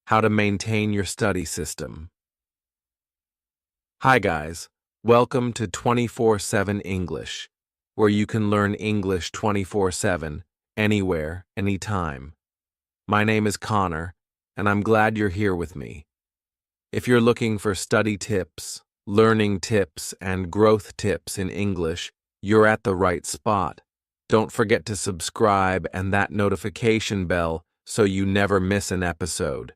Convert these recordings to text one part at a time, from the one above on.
how to maintain your study system. Hi guys, welcome to 24/7 English, where you can learn English 24/7, anywhere, anytime. My name is Connor, and I'm glad you're here with me. If you're looking for study tips, learning tips, and growth tips in English, you're at the right spot. Don't forget to subscribe and that notification bell so you never miss an episode.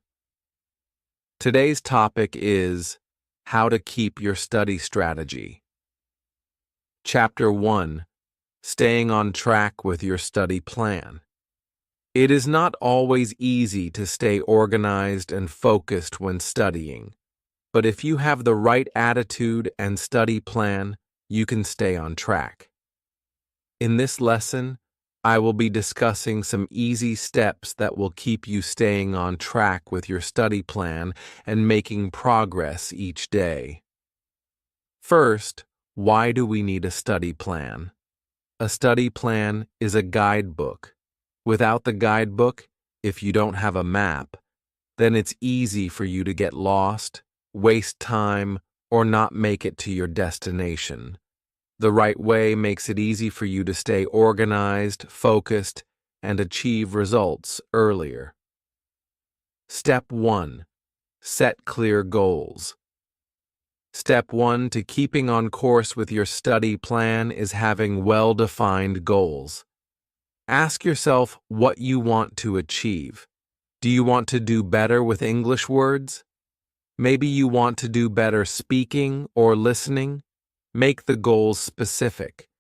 Today's topic is how to keep your study strategy. Chapter 1: Staying on track with your study plan. It is not always easy to stay organized and focused when studying, but if you have the right attitude and study plan, you can stay on track. In this lesson, I will be discussing some easy steps that will keep you staying on track with your study plan and making progress each day. First, why do we need a study plan? A study plan is a guidebook. Without the guidebook, if you don't have a map, then it's easy for you to get lost, waste time, or not make it to your destination. The right way makes it easy for you to stay organized, focused, and achieve results earlier. Step 1: Set clear goals. Step 1 to keeping on course with your study plan is having well-defined goals. Ask yourself what you want to achieve. Do you want to do better with English words? Maybe you want to do better speaking or listening? Make the goals specific.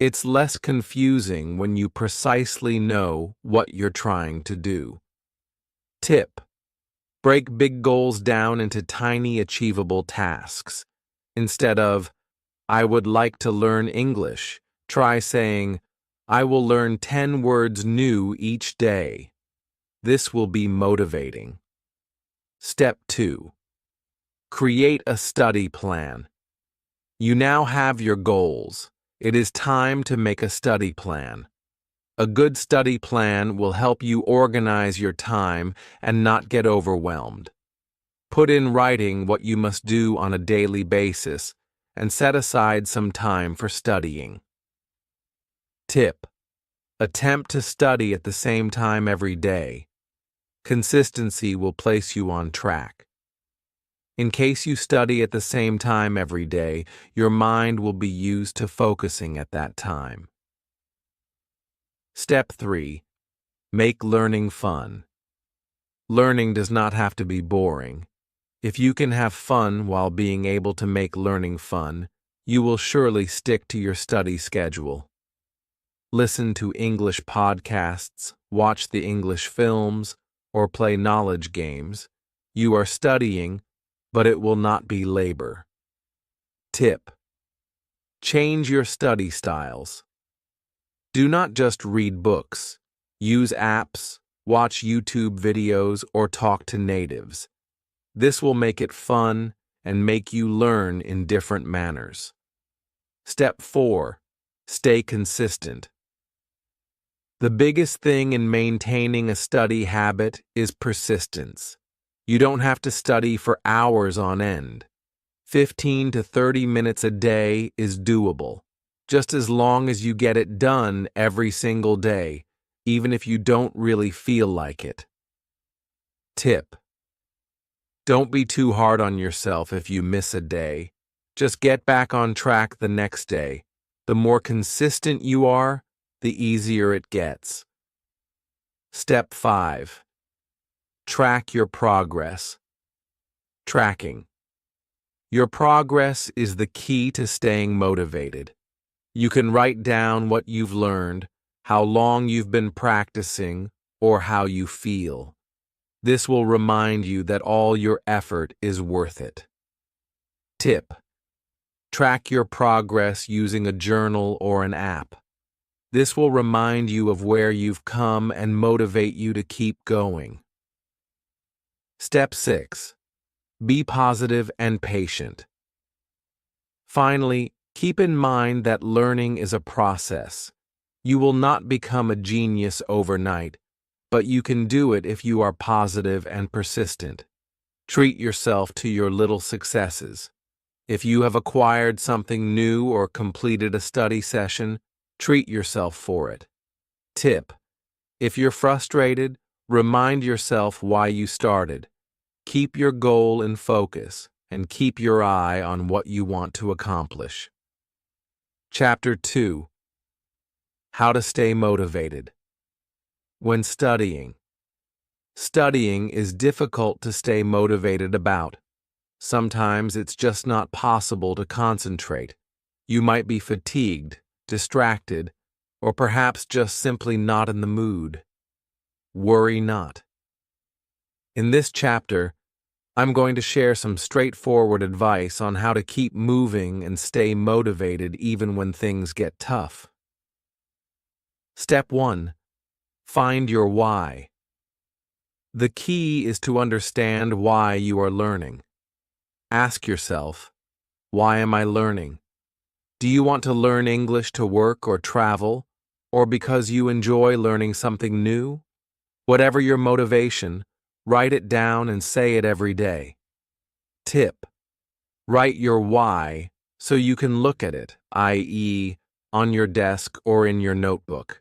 It's less confusing when you precisely know what you're trying to do. Tip: break big goals down into tiny achievable tasks. Instead of, "I would like to learn English," try saying, "I will learn 10 words new each day." This will be motivating. Step 2: create a study plan. You now have your goals. It is time to make a study plan. A good study plan will help you organize your time and not get overwhelmed. Put in writing what you must do on a daily basis and set aside some time for studying. Tip: attempt to study at the same time every day. Consistency will place you on track. In case you study at the same time every day, your mind will be used to focusing at that time. Step 3: make learning fun. Learning does not have to be boring. If you can have fun while being able to make learning fun, you will surely stick to your study schedule. Listen to English podcasts, watch the English films, or play knowledge games. You are studying, but it will not be labor. Tip: change your study styles. Do not just read books. Use apps, watch YouTube videos, or talk to natives. This will make it fun and make you learn in different manners. Step 4: stay consistent. The biggest thing in maintaining a study habit is persistence. You don't have to study for hours on end. 15 to 30 minutes a day is doable, just as long as you get it done every single day, even if you don't really feel like it. Tip: don't be too hard on yourself if you miss a day. Just get back on track the next day. The more consistent you are, the easier it gets. Step 5: track your progress. Tracking. Your progress is the key to staying motivated. You can write down what you've learned, how long you've been practicing, or how you feel. This will remind you that all your effort is worth it. Tip: track your progress using a journal or an app. This will remind you of where you've come and motivate you to keep going. Step 6: be positive and patient. Finally, keep in mind that learning is a process. You will not become a genius overnight, but you can do it if you are positive and persistent. Treat yourself to your little successes. If you have acquired something new or completed a study session, treat yourself for it. Tip: if you're frustrated, remind yourself why you started. Keep your goal in focus and keep your eye on what you want to accomplish. Chapter 2: How to Stay Motivated. When studying. Studying is difficult to stay motivated about. Sometimes it's just not possible to concentrate. You might be fatigued, distracted, or perhaps just simply not in the mood. Worry not. In this chapter, I'm going to share some straightforward advice on how to keep moving and stay motivated even when things get tough. Step 1. Find your why. The key is to understand why you are learning. Ask yourself, why am I learning? Do you want to learn English to work or travel, or because you enjoy learning something new? Whatever your motivation, write it down and say it every day. Tip: write your why so you can look at it, i.e., on your desk or in your notebook.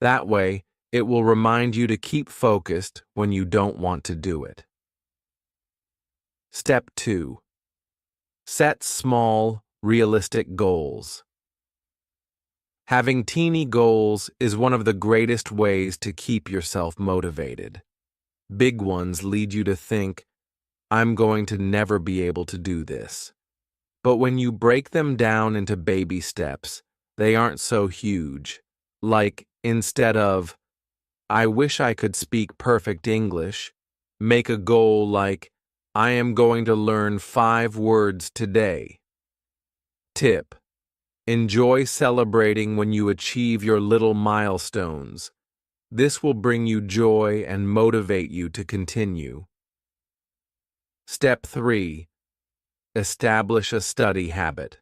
That way, it will remind you to keep focused when you don't want to do it. Step 2. Set small, realistic goals. Having teeny goals is one of the greatest ways to keep yourself motivated. Big ones lead you to think, I'm going to never be able to do this. But when you break them down into baby steps, they aren't so huge. Like, instead of, I wish I could speak perfect English, make a goal like, I am going to learn 5 words today. Tip: enjoy celebrating when you achieve your little milestones. This will bring you joy and motivate you to continue. Step 3. Establish a study habit.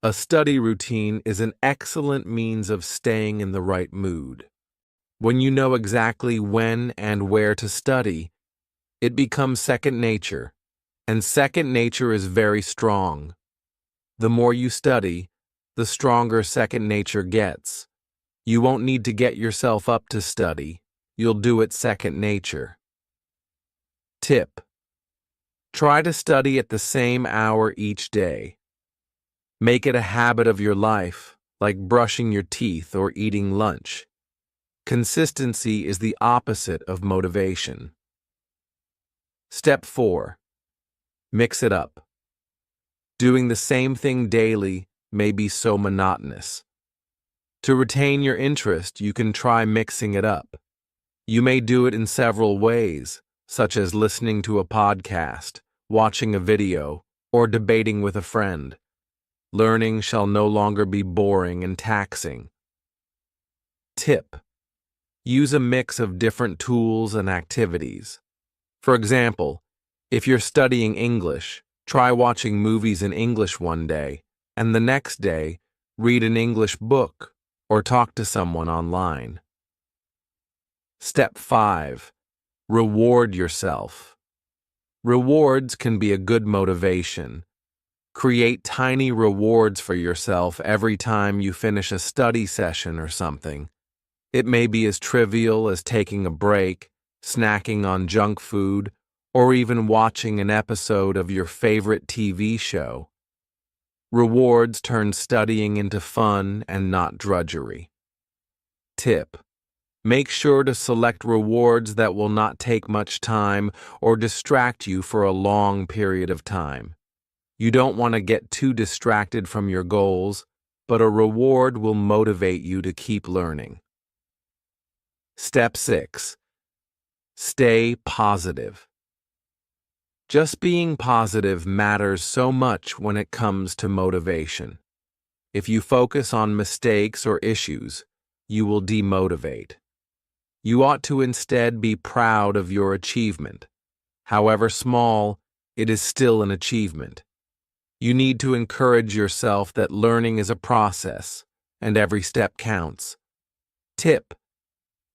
A study routine is an excellent means of staying in the right mood. When you know exactly when and where to study, it becomes second nature, and second nature is very strong. The more you study, the stronger second nature gets. You won't need to get yourself up to study. You'll do it second nature. Tip: try to study at the same hour each day. Make it a habit of your life, like brushing your teeth or eating lunch. Consistency is the opposite of motivation. Step 4. Mix it up. Doing the same thing daily may be so monotonous. To retain your interest, you can try mixing it up. You may do it in several ways, such as listening to a podcast, watching a video, or debating with a friend. Learning shall no longer be boring and taxing. Tip: use a mix of different tools and activities. For example, if you're studying English, try watching movies in English one day, and the next day, read an English book or talk to someone online. Step 5. Reward yourself. Rewards can be a good motivation. Create tiny rewards for yourself every time you finish a study session or something. It may be as trivial as taking a break, snacking on junk food, or even watching an episode of your favorite TV show. Rewards turn studying into fun and not drudgery. Tip: make sure to select rewards that will not take much time or distract you for a long period of time. You don't want to get too distracted from your goals, but a reward will motivate you to keep learning. Step 6. Stay positive. Just being positive matters so much when it comes to motivation. If you focus on mistakes or issues, you will demotivate. You ought to instead be proud of your achievement. However small, it is still an achievement. You need to encourage yourself that learning is a process, and every step counts. Tip: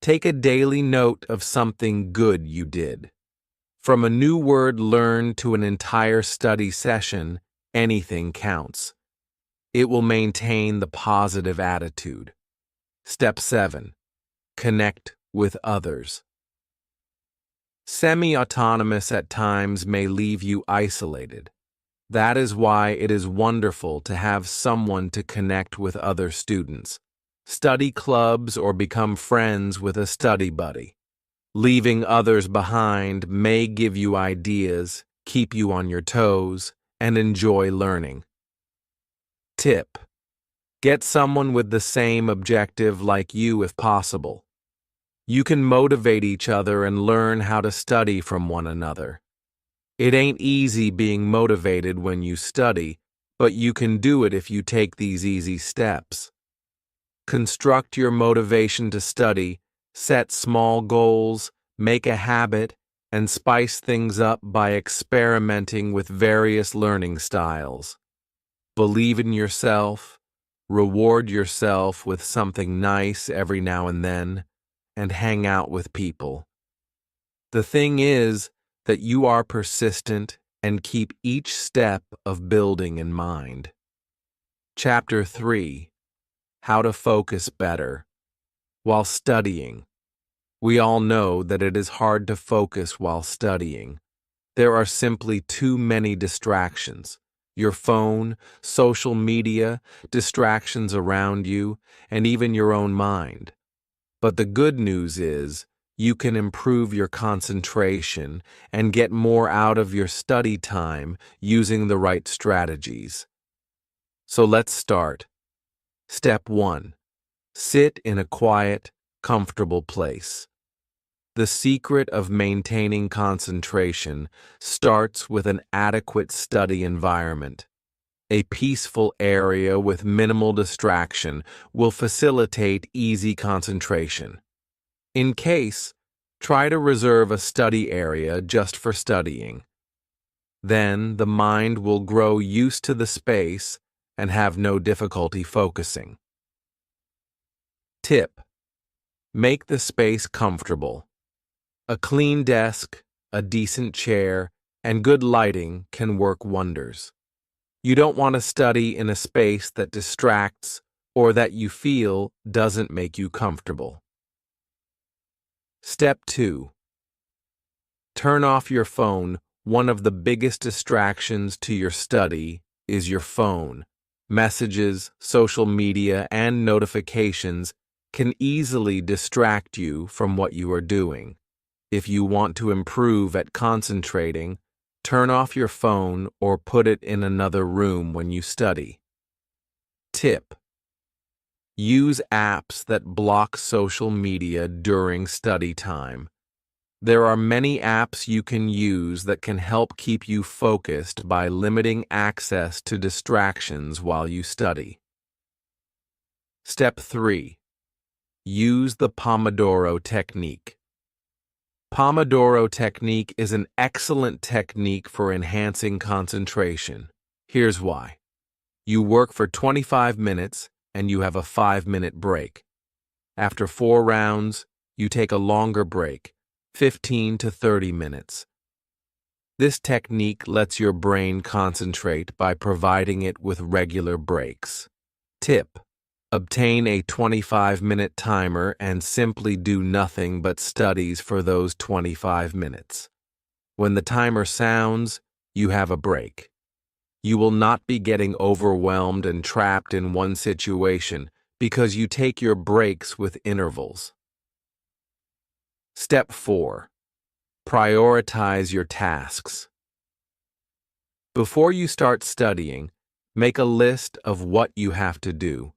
Take a daily note of something good you did. From a new word learned to an entire study session, anything counts. It will maintain the positive attitude. Step 7. Connect with others. Semi-autonomous at times may leave you isolated. That is why it is wonderful to have someone to connect with other students. Study clubs or become friends with a study buddy. Leaving others behind may give you ideas, keep you on your toes, and enjoy learning. Tip: get someone with the same objective like you if possible. You can motivate each other and learn how to study from one another. It ain't easy being motivated when you study, but you can do it if you take these easy steps. Construct your motivation to study, set small goals, make a habit, and spice things up by experimenting with various learning styles. Believe in yourself, reward yourself with something nice every now and then, and hang out with people. The thing is that you are persistent and keep each step of building in mind. Chapter 3: How to Focus Better. While studying. We all know that it is hard to focus while studying. There are simply too many distractions. Your phone, social media, distractions around you, and even your own mind. But the good news is, you can improve your concentration and get more out of your study time using the right strategies. So let's start. Step 1. Sit in a quiet, comfortable place. The secret of maintaining concentration starts with an adequate study environment. A peaceful area with minimal distraction will facilitate easy concentration. In case, try to reserve a study area just for studying. Then the mind will grow used to the space and have no difficulty focusing. Tip: make the space comfortable. A clean desk, a decent chair, and good lighting can work wonders. You don't want to study in a space that distracts or that you feel doesn't make you comfortable. Step 2. Turn off your phone. One of the biggest distractions to your study is your phone. Messages, social media, and notifications can easily distract you from what you are doing. If you want to improve at concentrating, turn off your phone or put it in another room when you study. Tip: use apps that block social media during study time. There are many apps you can use that can help keep you focused by limiting access to distractions while you study. Step 3. Use the Pomodoro technique. Pomodoro technique is an excellent technique for enhancing concentration. Here's why. You work for 25 minutes and you have a 5-minute break. After 4 rounds, you take a longer break, 15 to 30 minutes. This technique lets your brain concentrate by providing it with regular breaks. Tip: obtain a 25-minute timer and simply do nothing but studies for those 25 minutes. When the timer sounds, you have a break. You will not be getting overwhelmed and trapped in one situation because you take your breaks with intervals. Step 4. Prioritize your tasks. Before you start studying, make a list of what you have to do.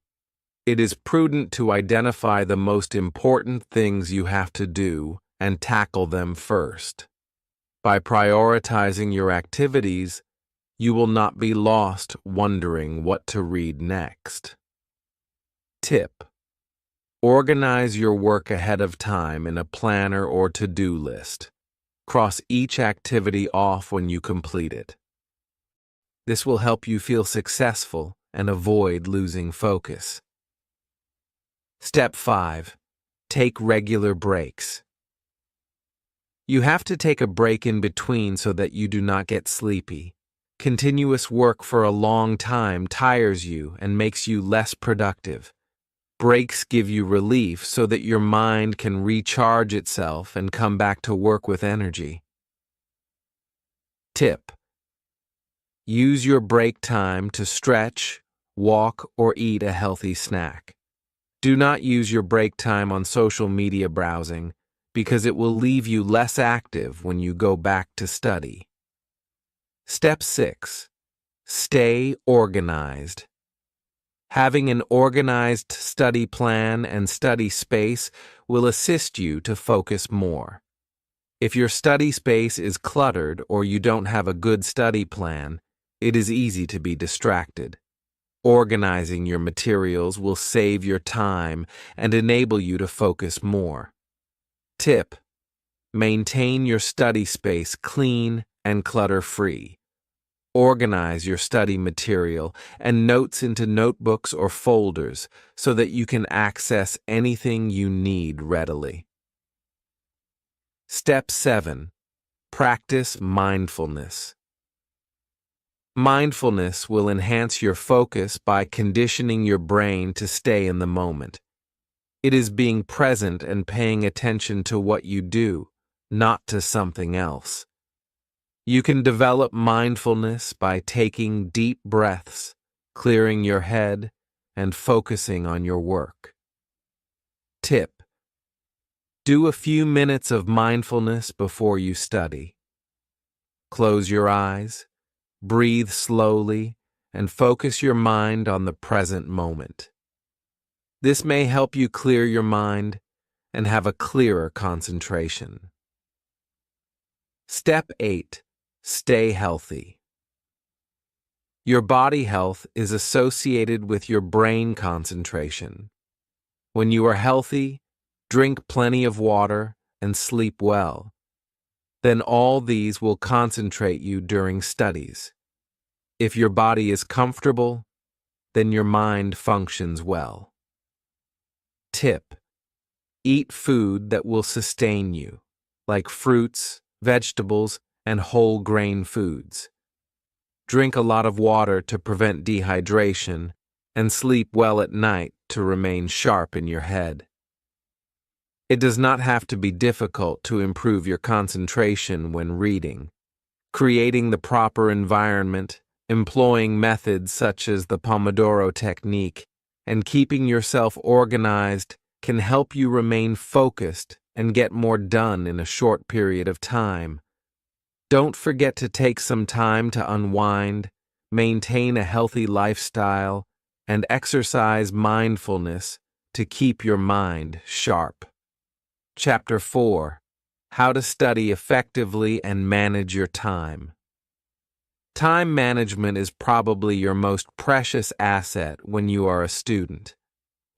It is prudent to identify the most important things you have to do and tackle them first. By prioritizing your activities, you will not be lost wondering what to read next. Tip: organize your work ahead of time in a planner or to-do list. Cross each activity off when you complete it. This will help you feel successful and avoid losing focus. Step 5. Take regular breaks. You have to take a break in between so that you do not get sleepy. Continuous work for a long time tires you and makes you less productive. Breaks give you relief so that your mind can recharge itself and come back to work with energy. Tip: use your break time to stretch, walk, or eat a healthy snack. Do not use your break time on social media browsing because it will leave you less active when you go back to study. Step 6. Stay organized. Having an organized study plan and study space will assist you to focus more. If your study space is cluttered or you don't have a good study plan, it is easy to be distracted. Organizing your materials will save your time and enable you to focus more. Tip: maintain your study space clean and clutter-free. Organize your study material and notes into notebooks or folders so that you can access anything you need readily. Step 7. Practice mindfulness. Mindfulness will enhance your focus by conditioning your brain to stay in the moment. It is being present and paying attention to what you do, not to something else. You can develop mindfulness by taking deep breaths, clearing your head, and focusing on your work. Tip: do a few minutes of mindfulness before you study. Close your eyes, breathe slowly, and focus your mind on the present moment. This may help you clear your mind and have a clearer concentration. Step 8. Stay healthy. Your body health is associated with your brain concentration. When you are healthy, drink plenty of water and sleep well. Then all these will concentrate you during studies. If your body is comfortable, then your mind functions well. Tip: eat food that will sustain you, like fruits, vegetables, and whole grain foods. Drink a lot of water to prevent dehydration, and sleep well at night to remain sharp in your head. It does not have to be difficult to improve your concentration when reading. Creating the proper environment, employing methods such as the Pomodoro technique, and keeping yourself organized can help you remain focused and get more done in a short period of time. Don't forget to take some time to unwind, maintain a healthy lifestyle, and exercise mindfulness to keep your mind sharp. Chapter 4. How to study effectively and manage your time. Time management is probably your most precious asset when you are a student.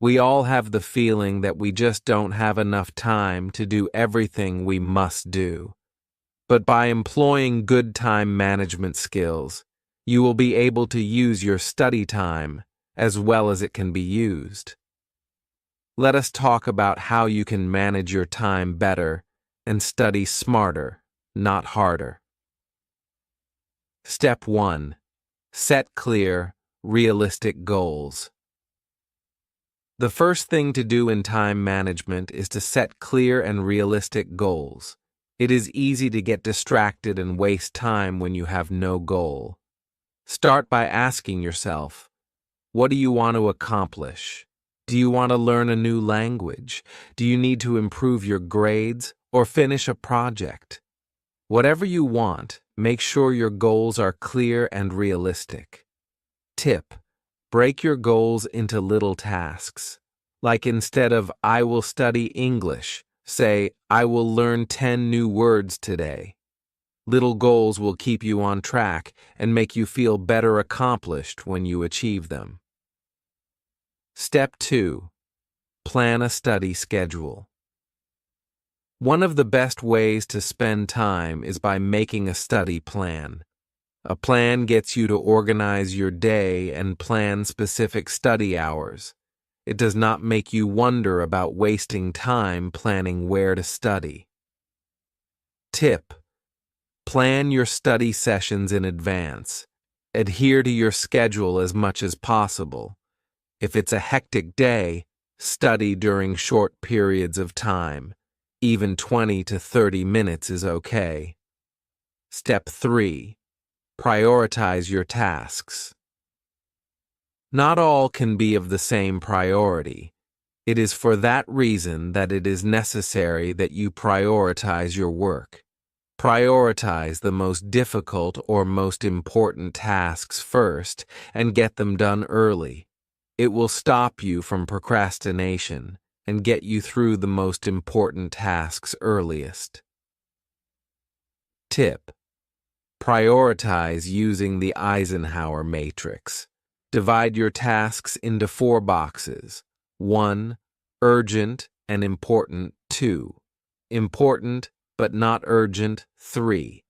We all have the feeling that we just don't have enough time to do everything we must do. But by employing good time management skills, you will be able to use your study time as well as it can be used. Let us talk about how you can manage your time better and study smarter, not harder. Step 1. Set clear, realistic goals. The first thing to do in time management is to set clear and realistic goals. It is easy to get distracted and waste time when you have no goal. Start by asking yourself, what do you want to accomplish? Do you want to learn a new language? Do you need to improve your grades or finish a project? Whatever you want, make sure your goals are clear and realistic. Tip: break your goals into little tasks. Like instead of "I will study English," say, "I will learn 10 new words today." Little goals will keep you on track and make you feel better accomplished when you achieve them. Step 2. Plan a study schedule. One of the best ways to spend time is by making a study plan. A plan gets you to organize your day and plan specific study hours. It does not make you wonder about wasting time planning where to study. Tip: plan your study sessions in advance. Adhere to your schedule as much as possible. If it's a hectic day, study during short periods of time. Even 20 to 30 minutes is okay. Step 3. Prioritize your tasks. Not all can be of the same priority. It is for that reason that it is necessary that you prioritize your work. Prioritize the most difficult or most important tasks first and get them done early. It will stop you from procrastination and get you through the most important tasks earliest. Tip: prioritize using the Eisenhower matrix. Divide your tasks into 4 boxes. 1. Urgent and important. 2. Important but not urgent. 3.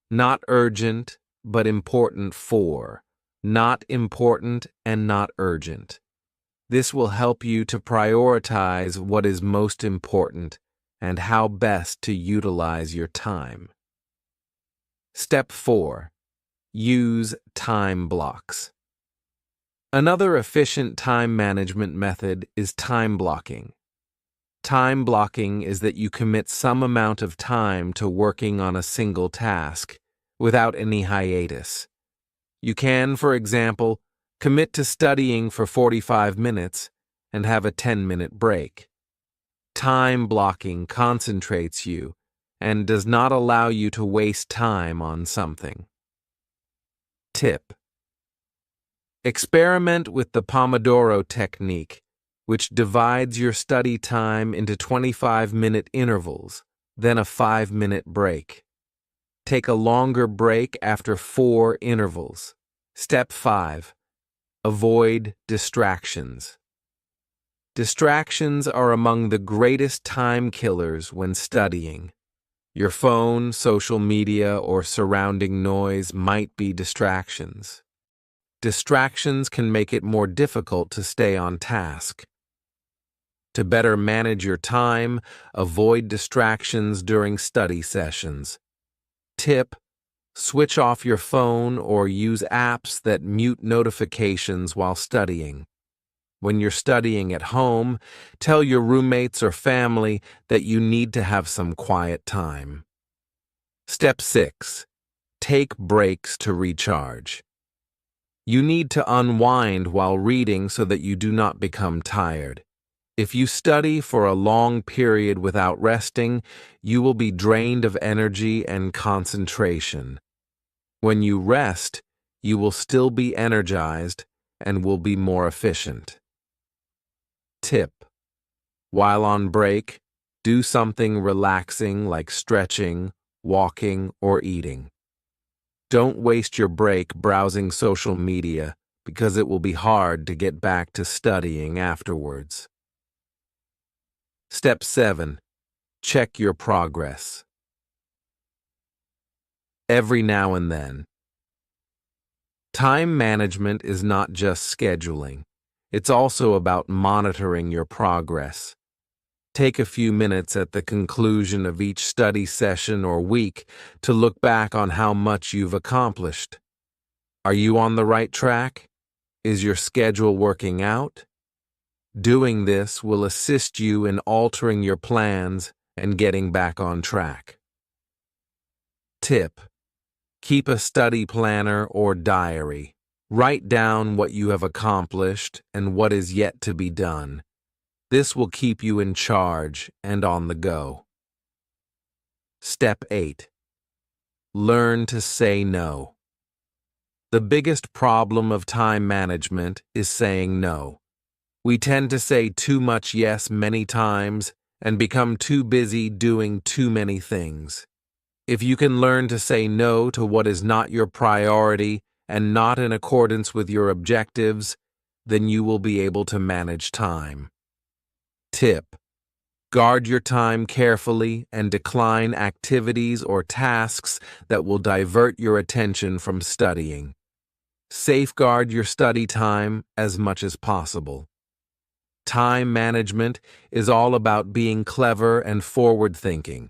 Not urgent but important. 4. Not important and not urgent. This will help you to prioritize what is most important and how best to utilize your time. Step 4. Use time blocks. Another efficient time management method is time blocking. Time blocking is that you commit some amount of time to working on a single task without any hiatus. You can, for example, commit to studying for 45 minutes and have a 10-minute break. Time blocking concentrates you and does not allow you to waste time on something. Tip: experiment with the Pomodoro technique, which divides your study time into 25-minute intervals, then a 5-minute break. Take a longer break after 4 intervals. Step 5. Avoid distractions. Distractions are among the greatest time killers when studying. Your phone, social media, or surrounding noise might be distractions. Distractions can make it more difficult to stay on task. To better manage your time, avoid distractions during study sessions. Tip: switch off your phone or use apps that mute notifications while studying. When you're studying at home, tell your roommates or family that you need to have some quiet time. Step 6. Take breaks to recharge. You need to unwind while reading so that you do not become tired. If you study for a long period without resting, you will be drained of energy and concentration. When you rest, you will still be energized and will be more efficient. Tip: while on break, do something relaxing like stretching, walking, or eating. Don't waste your break browsing social media because it will be hard to get back to studying afterwards. Step 7. Check your progress. Every now and then. Time management is not just scheduling. It's also about monitoring your progress. Take a few minutes at the conclusion of each study session or week to look back on how much you've accomplished. Are you on the right track? Is your schedule working out? Doing this will assist you in altering your plans and getting back on track. Tip: keep a study planner or diary. Write down what you have accomplished and what is yet to be done. This will keep you in charge and on the go. Step 8. Learn to say no. The biggest problem of time management is saying no. We tend to say too much yes many times and become too busy doing too many things. If you can learn to say no to what is not your priority and not in accordance with your objectives, then you will be able to manage time. Tip: guard your time carefully and decline activities or tasks that will divert your attention from studying. Safeguard your study time as much as possible. Time management is all about being clever and forward-thinking.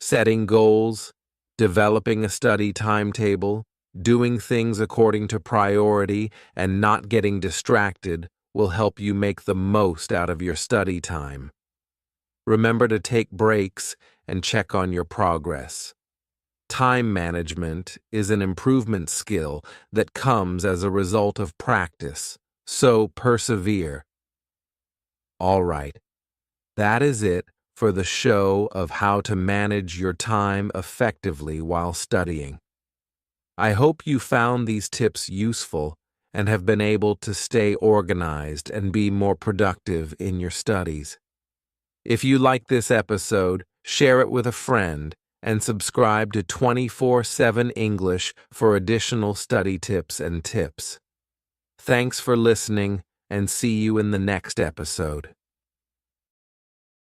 Setting goals, developing a study timetable, doing things according to priority, and not getting distracted will help you make the most out of your study time. Remember to take breaks and check on your progress. Time management is an improvement skill that comes as a result of practice, so persevere. All right, that is it for the show of how to manage your time effectively while studying. I hope you found these tips useful and have been able to stay organized and be more productive in your studies. If you like this episode, share it with a friend and subscribe to 24/7 English for additional study tips and tips. Thanks for listening, and see you in the next episode.